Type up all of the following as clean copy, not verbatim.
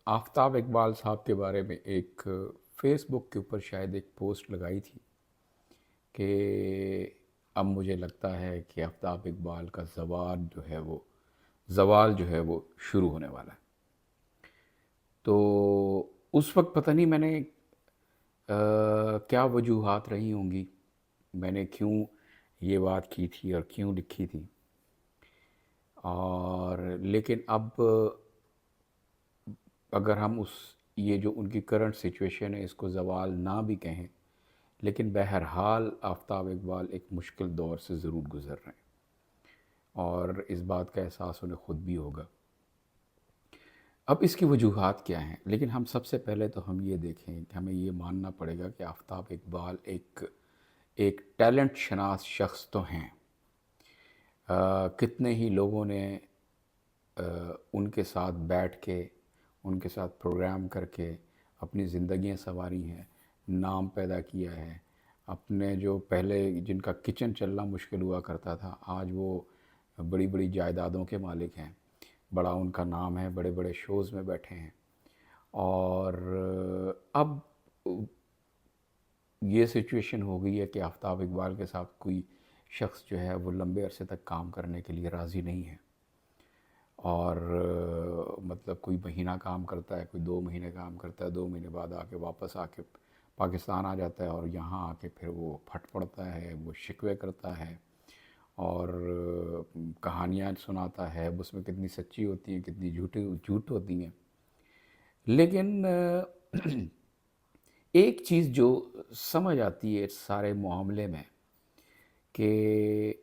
آفتاب اقبال صاحب کے بارے میں ایک فیس بک کے اوپر شاید ایک پوسٹ لگائی تھی کہ اب مجھے لگتا ہے کہ آفتاب اقبال کا زوال جو ہے وہ شروع ہونے والا ہے۔ تو اس وقت پتہ نہیں میں نے کیا وجوہات رہی ہوں گی، میں نے کیوں یہ بات کی تھی اور کیوں لکھی تھی، اور لیکن اب اگر ہم یہ جو ان کی کرنٹ سچویشن ہے اس کو زوال نہ بھی کہیں، لیکن بہرحال آفتاب اقبال ایک مشکل دور سے ضرور گزر رہے ہیں، اور اس بات کا احساس انہیں خود بھی ہوگا۔ اب اس کی وجوہات کیا ہیں، لیکن ہم سب سے پہلے تو ہم یہ دیکھیں کہ ہمیں یہ ماننا پڑے گا کہ آفتاب اقبال ایک ٹیلنٹ شناس شخص تو ہیں۔ کتنے ہی لوگوں نے ان کے ساتھ بیٹھ کے، ان کے ساتھ پروگرام کر کے اپنی زندگیاں سنواری ہیں، نام پیدا کیا ہے، اپنے جو پہلے جن کا کچن چلنا مشکل ہوا کرتا تھا آج وہ بڑی بڑی جائیدادوں کے مالک ہیں، بڑا ان کا نام ہے، بڑے بڑے شوز میں بیٹھے ہیں۔ اور اب یہ سچویشن ہو گئی ہے کہ آفتاب اقبال کے ساتھ کوئی شخص جو ہے وہ لمبے عرصے تک کام کرنے کے لیے راضی نہیں ہے، اور مطلب کوئی مہینہ کام کرتا ہے، کوئی 2 مہینے کام کرتا ہے، 2 مہینے بعد واپس آ کے پاکستان آ جاتا ہے، اور یہاں آ کے پھر وہ پھٹ پڑتا ہے، وہ شکوے کرتا ہے اور کہانیاں سناتا ہے، اس میں کتنی سچی ہوتی ہیں کتنی جھوٹ ہوتی ہیں۔ لیکن ایک چیز جو سمجھ آتی ہے اس سارے معاملے میں کہ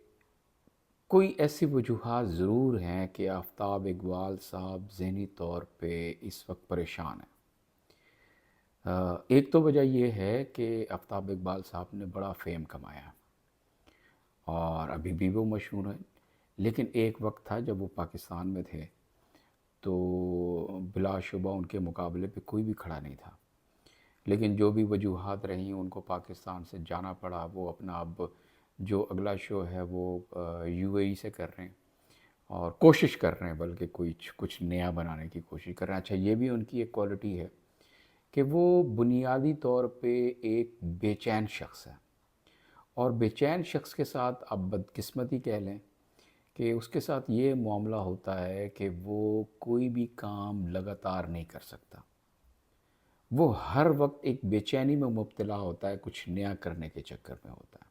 کوئی ایسی وجوہات ضرور ہیں کہ آفتاب اقبال صاحب ذہنی طور پہ اس وقت پریشان ہیں۔ ایک تو وجہ یہ ہے کہ آفتاب اقبال صاحب نے بڑا فیم کمایا اور ابھی بھی وہ مشہور ہیں، لیکن ایک وقت تھا جب وہ پاکستان میں تھے تو بلا شبہ ان کے مقابلے پہ کوئی بھی کھڑا نہیں تھا، لیکن جو بھی وجوہات رہیں ان کو پاکستان سے جانا پڑا۔ وہ اپنا اب جو اگلا شو ہے وہ یو اے ای سے کر رہے ہیں اور کوشش کر رہے ہیں، بلکہ کچھ نیا بنانے کی کوشش کر رہے ہیں۔ اچھا، یہ بھی ان کی ایک کوالٹی ہے کہ وہ بنیادی طور پہ ایک بے چین شخص ہے، اور بے چین شخص کے ساتھ اب بدقسمتی کہہ لیں کہ اس کے ساتھ یہ معاملہ ہوتا ہے کہ وہ کوئی بھی کام لگاتار نہیں کر سکتا، وہ ہر وقت ایک بے چینی میں مبتلا ہوتا ہے، کچھ نیا کرنے کے چکر میں ہوتا ہے،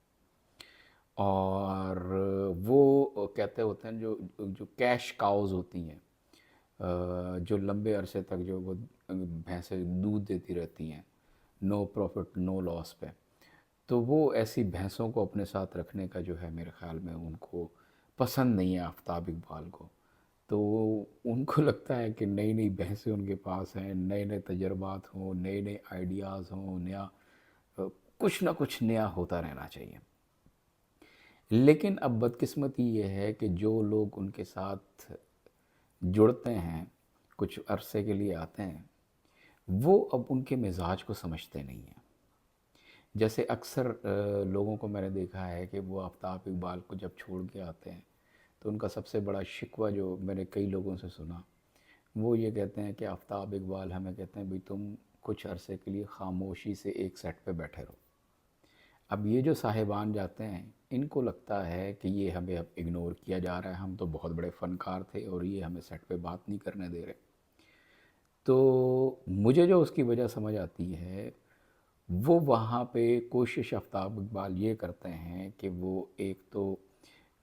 اور وہ کہتے ہوتے ہیں جو کیش کاؤز ہوتی ہیں، جو لمبے عرصے تک جو وہ بھینسیں دودھ دیتی رہتی ہیں، نو پروفٹ نو لاس پہ، تو وہ ایسی بھینسوں کو اپنے ساتھ رکھنے کا جو ہے میرے خیال میں ان کو پسند نہیں ہے آفتاب اقبال کو۔ تو ان کو لگتا ہے کہ نئی نئی بحثیں ان کے پاس ہیں، نئے نئے تجربات ہوں، نئے نئے آئیڈیاز ہوں، کچھ نہ کچھ نیا ہوتا رہنا چاہیے۔ لیکن اب بدقسمتی یہ ہے کہ جو لوگ ان کے ساتھ جڑتے ہیں، کچھ عرصے کے لیے آتے ہیں، وہ اب ان کے مزاج کو سمجھتے نہیں ہیں۔ جیسے اکثر لوگوں کو میں نے دیکھا ہے کہ وہ آفتاب اقبال کو جب چھوڑ کے آتے ہیں تو ان کا سب سے بڑا شکوہ جو میں نے کئی لوگوں سے سنا، وہ یہ کہتے ہیں کہ آفتاب اقبال ہمیں کہتے ہیں بھئی تم کچھ عرصے کے لیے خاموشی سے ایک سیٹ پہ بیٹھے رہو۔ اب یہ جو صاحبان جاتے ہیں ان کو لگتا ہے کہ یہ ہمیں اب اگنور کیا جا رہا ہے، ہم تو بہت بڑے فنکار تھے اور یہ ہمیں سیٹ پہ بات نہیں کرنے دے رہے۔ تو مجھے جو اس کی وجہ سمجھ آتی ہے، وہ وہاں پہ کوشش آفتاب اقبال یہ کرتے ہیں کہ وہ ایک تو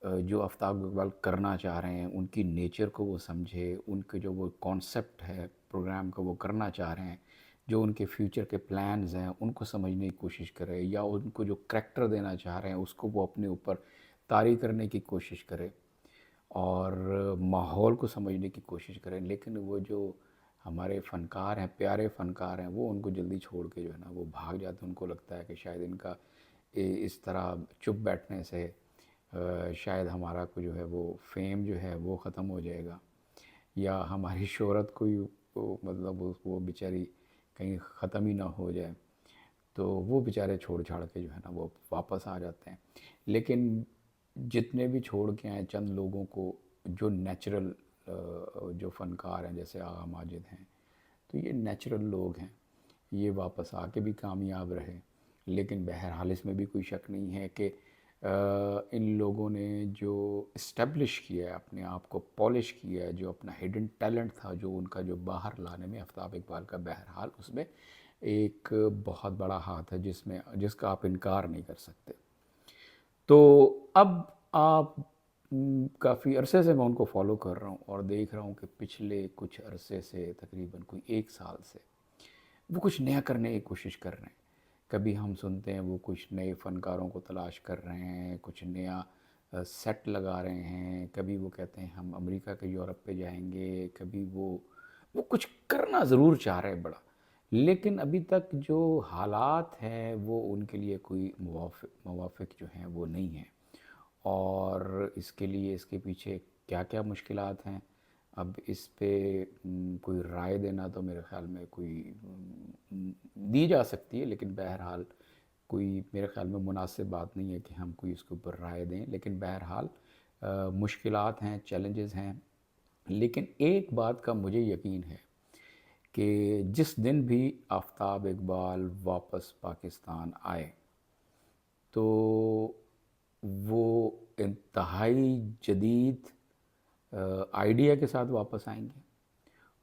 جو آفتاب اقبال کرنا چاہ رہے ہیں ان کی نیچر کو وہ سمجھے، ان کے جو وہ کانسیپٹ ہے پروگرام کا وہ کرنا چاہ رہے ہیں، جو ان کے فیوچر کے پلانز ہیں ان کو سمجھنے کی کوشش کرے، یا ان کو جو کریکٹر دینا چاہ رہے ہیں اس کو وہ اپنے اوپر طاری کرنے کی کوشش کرے اور ماحول کو سمجھنے کی کوشش کریں۔ لیکن وہ جو ہمارے فنکار ہیں، پیارے فنکار ہیں، وہ ان کو جلدی چھوڑ کے جو ہے نا وہ بھاگ جاتے ہیں۔ ان کو لگتا ہے کہ شاید ان کا اس طرح چپ بیٹھنے سے شاید ہمارا کو جو ہے وہ فیم جو ہے وہ ختم ہو جائے گا، یا ہماری شہرت کوئی مطلب وہ بیچاری کہیں ختم ہی نہ ہو جائے، تو وہ بیچارے چھوڑ چھاڑ کے جو ہے نا وہ واپس آ جاتے ہیں۔ لیکن جتنے بھی چھوڑ کے آئے چند لوگوں کو جو نیچرل جو فنکار ہیں جیسے آغا ماجد ہیں، تو یہ نیچرل لوگ ہیں، یہ واپس آ کے بھی کامیاب رہے، لیکن بہرحال اس میں بھی کوئی شک نہیں ہے کہ ان لوگوں نے جو اسٹیبلش کیا ہے، اپنے آپ کو پالش کیا ہے، جو اپنا ہڈن ٹیلنٹ تھا جو ان کا جو باہر لانے میں آفتاب اقبال کا بہرحال اس میں ایک بہت بڑا ہاتھ ہے جس کا آپ انکار نہیں کر سکتے۔ تو اب آپ کافی عرصے سے میں ان کو فالو کر رہا ہوں اور دیکھ رہا ہوں کہ پچھلے کچھ عرصے سے تقریباً کوئی 1 سال سے وہ کچھ نیا کرنے کی کوشش کر رہے ہیں۔ کبھی ہم سنتے ہیں وہ کچھ نئے فنکاروں کو تلاش کر رہے ہیں، کچھ نیا سیٹ لگا رہے ہیں، کبھی وہ کہتے ہیں ہم امریکہ کے یورپ پہ جائیں گے، کبھی وہ کچھ کرنا ضرور چاہ رہے ہیں بڑا، لیکن ابھی تک جو حالات ہیں وہ ان کے لیے کوئی موافق جو ہیں وہ نہیں ہیں، اور اس کے لیے اس کے پیچھے کیا کیا مشکلات ہیں، اب اس پہ کوئی رائے دینا تو میرے خیال میں کوئی دی جا سکتی ہے، لیکن بہرحال کوئی میرے خیال میں مناسب بات نہیں ہے کہ ہم کوئی اس کے اوپر رائے دیں، لیکن بہرحال مشکلات ہیں، چیلنجز ہیں، لیکن ایک بات کا مجھے یقین ہے کہ جس دن بھی آفتاب اقبال واپس پاکستان آئے تو وہ انتہائی جدید آئیڈیا کے ساتھ واپس آئیں گے،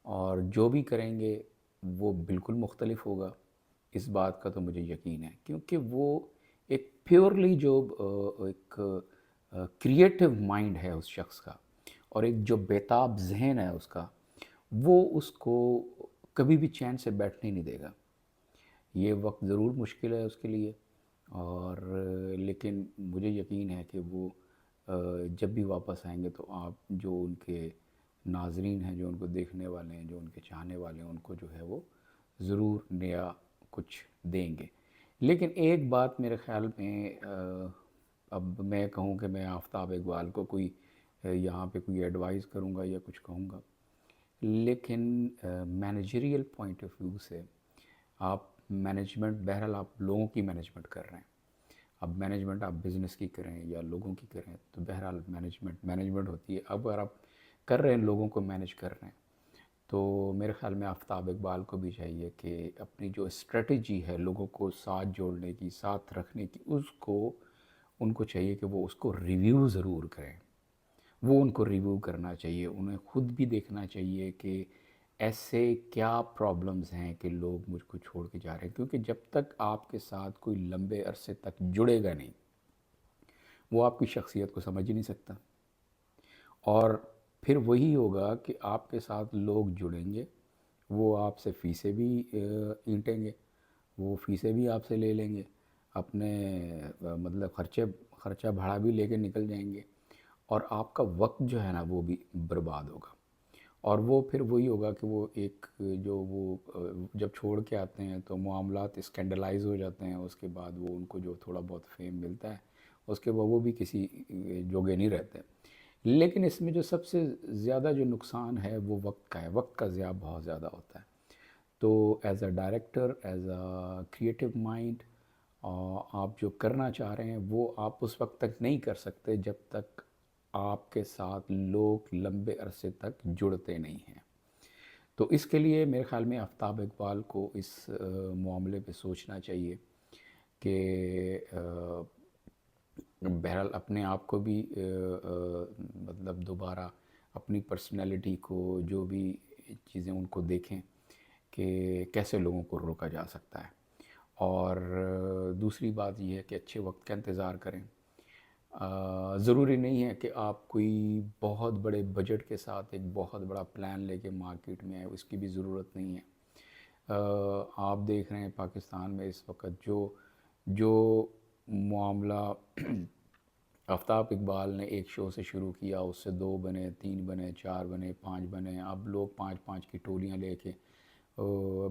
اور جو بھی کریں گے وہ بالکل مختلف ہوگا، اس بات کا تو مجھے یقین ہے، کیونکہ وہ ایک پیورلی جو ایک کریٹیو مائنڈ ہے اس شخص کا، اور ایک جو بیتاب ذہن ہے اس کا، وہ اس کو کبھی بھی چین سے بیٹھنے نہیں دے گا۔ یہ وقت ضرور مشکل ہے اس کے لیے، اور لیکن مجھے یقین ہے کہ وہ جب بھی واپس آئیں گے تو آپ جو ان کے ناظرین ہیں، جو ان کو دیکھنے والے ہیں، جو ان کے چاہنے والے ہیں، ان کو جو ہے وہ ضرور نیا کچھ دیں گے۔ لیکن ایک بات میرے خیال میں اب میں کہوں کہ میں آفتاب اقبال کو کوئی یہاں پہ کوئی ایڈوائز کروں گا یا کچھ کہوں گا، لیکن مینیجریل پوائنٹ آف ویو سے آپ مینجمنٹ، بہرحال آپ لوگوں کی مینجمنٹ کر رہے ہیں، اب مینجمنٹ آپ بزنس کی کریں یا لوگوں کی کریں تو بہرحال مینجمنٹ ہوتی ہے۔ اب اگر آپ کر رہے ہیں لوگوں کو مینیج کر رہے ہیں تو میرے خیال میں آفتاب اقبال کو بھی چاہیے کہ اپنی جو اسٹریٹجی ہے لوگوں کو ساتھ جوڑنے کی، ساتھ رکھنے کی، ان کو چاہیے کہ وہ اس کو ریویو ضرور کریں، وہ ان کو ریویو کرنا چاہیے، انہیں خود بھی دیکھنا چاہیے کہ ایسے کیا پرابلمز ہیں کہ لوگ مجھ کو چھوڑ کے جا رہے ہیں، کیونکہ جب تک آپ کے ساتھ کوئی لمبے عرصے تک جڑے گا نہیں وہ آپ کی شخصیت کو سمجھ ہی نہیں سکتا، اور پھر وہی ہوگا کہ آپ کے ساتھ لوگ جڑیں گے، وہ آپ سے فیسیں بھی اینٹیں گے، وہ فیسیں بھی آپ سے لے لیں گے، اپنے مطلب خرچہ بھاڑا بھی لے کے نکل جائیں گے، اور آپ کا وقت جو ہے نا وہ بھی برباد ہوگا، اور وہ پھر وہی ہوگا کہ وہ ایک جو وہ جب چھوڑ کے آتے ہیں تو معاملات اسکینڈلائز ہو جاتے ہیں، اس کے بعد وہ ان کو جو تھوڑا بہت فیم ملتا ہے اس کے بعد وہ بھی کسی جوگے نہیں رہتے۔ لیکن اس میں جو سب سے زیادہ جو نقصان ہے وہ وقت کا ہے، وقت کا ضیاع بہت زیادہ ہوتا ہے۔ تو as a director, as a creative mind, آپ جو کرنا چاہ رہے ہیں وہ آپ اس وقت تک نہیں کر سکتے جب تک آپ کے ساتھ لوگ لمبے عرصے تک جڑتے نہیں ہیں۔ تو اس کے لیے میرے خیال میں آفتاب اقبال کو اس معاملے پہ سوچنا چاہیے کہ بہرحال اپنے آپ کو بھی مطلب دوبارہ اپنی پرسنالٹی کو، جو بھی چیزیں ان کو دیکھیں کہ کیسے لوگوں کو روکا جا سکتا ہے، اور دوسری بات یہ ہے کہ اچھے وقت کا انتظار کریں۔ ضروری نہیں ہے کہ آپ کوئی بہت بڑے بجٹ کے ساتھ ایک بہت بڑا پلان لے کے مارکیٹ میں آئے، اس کی بھی ضرورت نہیں ہے۔ آپ دیکھ رہے ہیں پاکستان میں اس وقت جو معاملہ آفتاب اقبال نے ایک شو سے شروع کیا، اس سے 2 بنے، 3 بنے، 4 بنے، 5 بنے، اب لوگ 5 کی ٹولیاں لے کے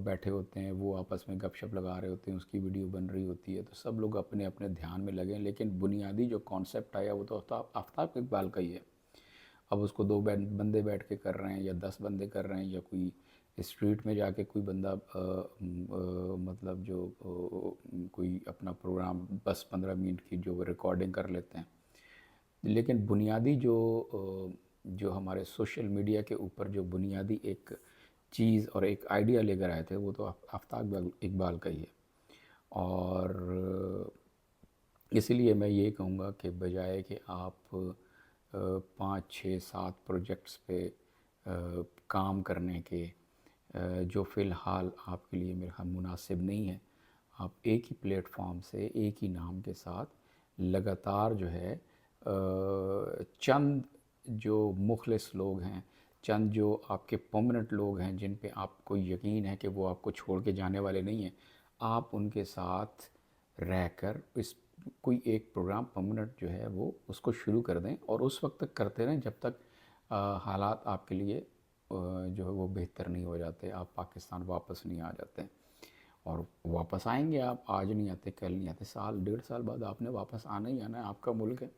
بیٹھے ہوتے ہیں، وہ آپس میں گپ شپ لگا رہے ہوتے ہیں، اس کی ویڈیو بن رہی ہوتی ہے، تو سب لوگ اپنے اپنے دھیان میں لگیں، لیکن بنیادی جو کانسیپٹ آیا وہ تو آفتاب اقبال کا ہی ہے۔ اب اس کو 2 بندے بیٹھ کے کر رہے ہیں یا 10 بندے کر رہے ہیں، یا کوئی اسٹریٹ میں جا کے کوئی بندہ مطلب جو کوئی اپنا پروگرام 10-15 منٹ کی جو ریکارڈنگ کر لیتے ہیں، لیکن بنیادی جو ہمارے سوشل میڈیا کے اوپر جو بنیادی ایک چیز اور ایک آئیڈیا لے کر آئے تھے وہ تو آفتاب اقبال کا ہی ہے. اور اسی لیے میں یہ کہوں گا کہ بجائے کہ آپ 5 6 7 پروجیکٹس پہ کام کرنے کے جو فی الحال آپ کے لیے میرے خیال مناسب نہیں ہے، آپ ایک ہی پلیٹ فارم سے ایک ہی نام کے ساتھ لگاتار جو ہے چند جو مخلص لوگ ہیں، چند جو آپ کے پرماننٹ لوگ ہیں جن پہ آپ کو یقین ہے کہ وہ آپ کو چھوڑ کے جانے والے نہیں ہیں، آپ ان کے ساتھ رہ کر اس کوئی ایک پروگرام پرماننٹ جو ہے وہ اس کو شروع کر دیں، اور اس وقت تک کرتے رہیں جب تک حالات آپ کے لیے جو ہے وہ بہتر نہیں ہو جاتے، آپ پاکستان واپس نہیں آ جاتے. اور واپس آئیں گے آپ، آج نہیں آتے کل نہیں آتے، سال 1.5 سال بعد آپ نے واپس آنا ہی آنا ہے، آپ کا ملک ہے.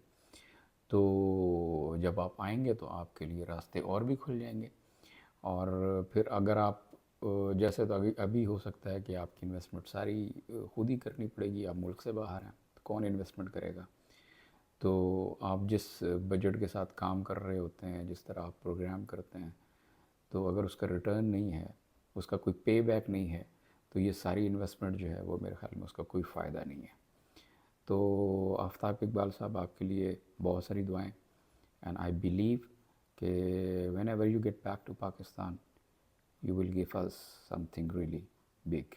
تو جب آپ آئیں گے تو آپ کے لیے راستے اور بھی کھل جائیں گے. اور پھر اگر آپ جیسے تو ابھی ہو سکتا ہے کہ آپ کی انویسٹمنٹ ساری خود ہی کرنی پڑے گی، آپ ملک سے باہر ہیں تو کون انویسٹمنٹ کرے گا. تو آپ جس بجٹ کے ساتھ کام کر رہے ہوتے ہیں، جس طرح آپ پروگرام کرتے ہیں، تو اگر اس کا ریٹرن نہیں ہے، اس کا کوئی پے بیک نہیں ہے، تو یہ ساری انویسٹمنٹ جو ہے وہ میرے خیال میں اس کا کوئی فائدہ نہیں ہے. تو آفتاب اقبال صاحب آپ کے لیے بہت ساری دعائیں. اینڈ آئی بلیو کہ whenever you get back to Pakistan you will give us something really big.